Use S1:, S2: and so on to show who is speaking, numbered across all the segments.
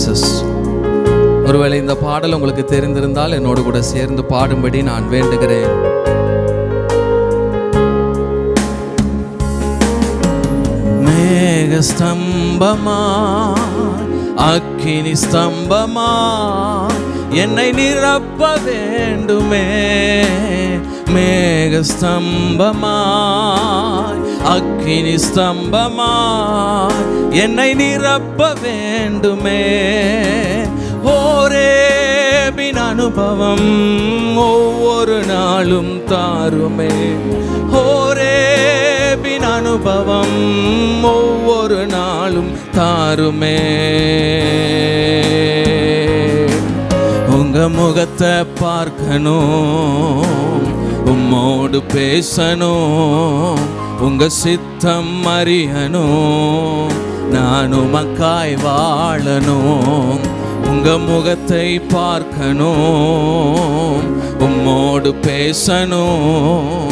S1: Jesus. ஒருவேளை இந்த பாடல் உங்களுக்கு தெரிந்திருந்தால் என்னோடு கூட சேர்ந்து பாடும்படி நான் வேண்டுகிறேன். மேக ஸ்தம்பமா அக்கினி ஸ்தம்பமா என்னை நிரப்ப வேண்டுமே. மேக ஸ்தம்பமாய் அக்கினி ஸ்தம்பமாய் என்னை நிரப்ப வேண்டுமே. ஓரேபின் அனுபவம் ஒவ்வொரு நாளும் தாருமே. ஓரேபின் அனுபவம் ஒவ்வொரு நாளும் தாருமே. உங்க முகத்தை பார்க்கணும், உம்மோடு பேசணும், உங்க சித்தம் அறியணும், நான் உமக்காய் வாழணும். உங்க முகத்தை பார்க்கணும், உம்மோடு பேசணும்,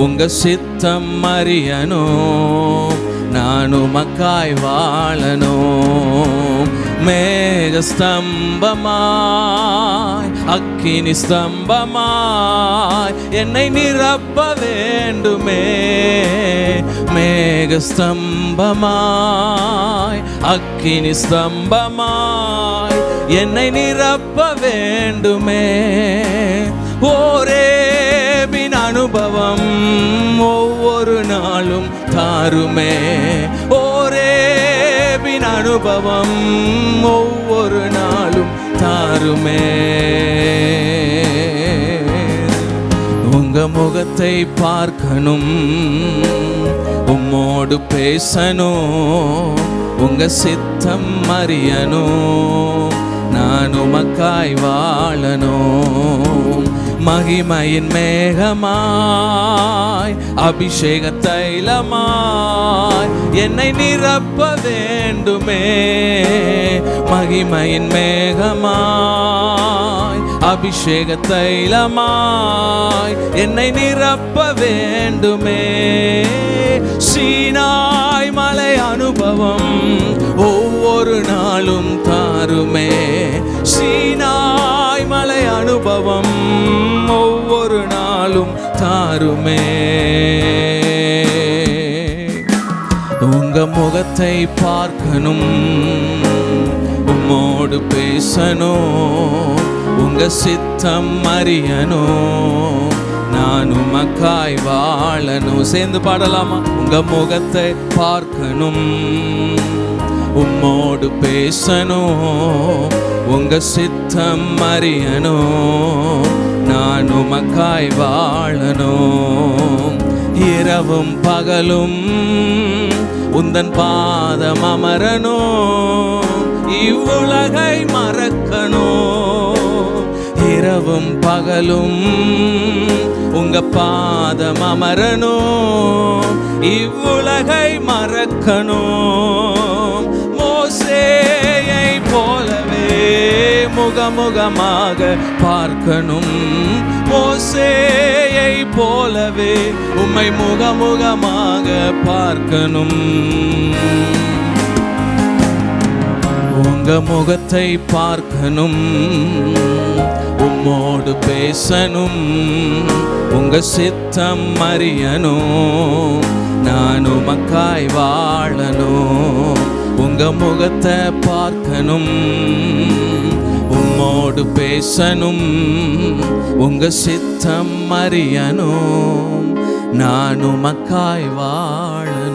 S1: உங்க சித்தம் அறியணும், நான் உமக்காய் வாழணும். மேக ஸ்தம்பமாய் அக்கினி ஸ்தம்பமாய் என்னை நிரப்ப வேண்டுமே. மேக ஸ்தம்பமாய் அக்கினி ஸ்தம்பமாய் என்னை நிரப்ப வேண்டுமே. ஓரேபின் அனுபவம் ஒவ்வொரு நாளும் தாருமே. ஓரேபின் அனுபவம் ஒவ்வொரு நாளும் தாருமே. உங்க முகத்தை பார்க்கணும், உம்மோடு பேசணும், உங்க சித்தம் அறியணும், நான் உமக்காய் வாழணும். மகிமையின் மேகமாய் அபிஷேக தைலமாய் என்னை நிரப்ப வேண்டுமே. மகிமையின் மேகமாய் அபிஷேக தைலமாய் என்னை நிரப்ப வேண்டுமே. சீனாய் மலை அனுபவம் ஒவ்வொரு நாளும் தாருமே. சீனாய் மலை அனுபவம் ஒவ்வொரு நாளும் தாருமே. உங்க முகத்தை பார்க்கணும், உம்மோடு பேசணும், உங்க சித்தம் அறியணும், நான் உமக்காய் வாழணும். சேர்ந்து பாடலாமா? உங்க முகத்தை பார்க்கணும், உம்மோடு பேசணும், உங்க சித்தம் அறியணும், நான் உமக்காய் வாழணும். இரவும் பகலும் உந்தன் பாதம் அமரணும், இவ்வுலகை மறக்கணும். இரவும் பகலும் உங்க பாதம் அமரணும், இவ்வுலகை மறக்கணும். மோசேயை போலவே முகமுகமாக பார்க்கணும். மோசேயை போலவே உம்மை முகமுகமாக பார்க்கணும். உங்க முகத்தை பார்க்கணும், உம்மோடு பேசணும், உங்க சித்தம் அறியணும், நான் உமக்காய் வாழணும். உங்க முகத்தை பார்க்கணும், உம்மோடு பேசணும், உங்க சித்தம் அறியணும், நான் உமக்காய் வாழணும்.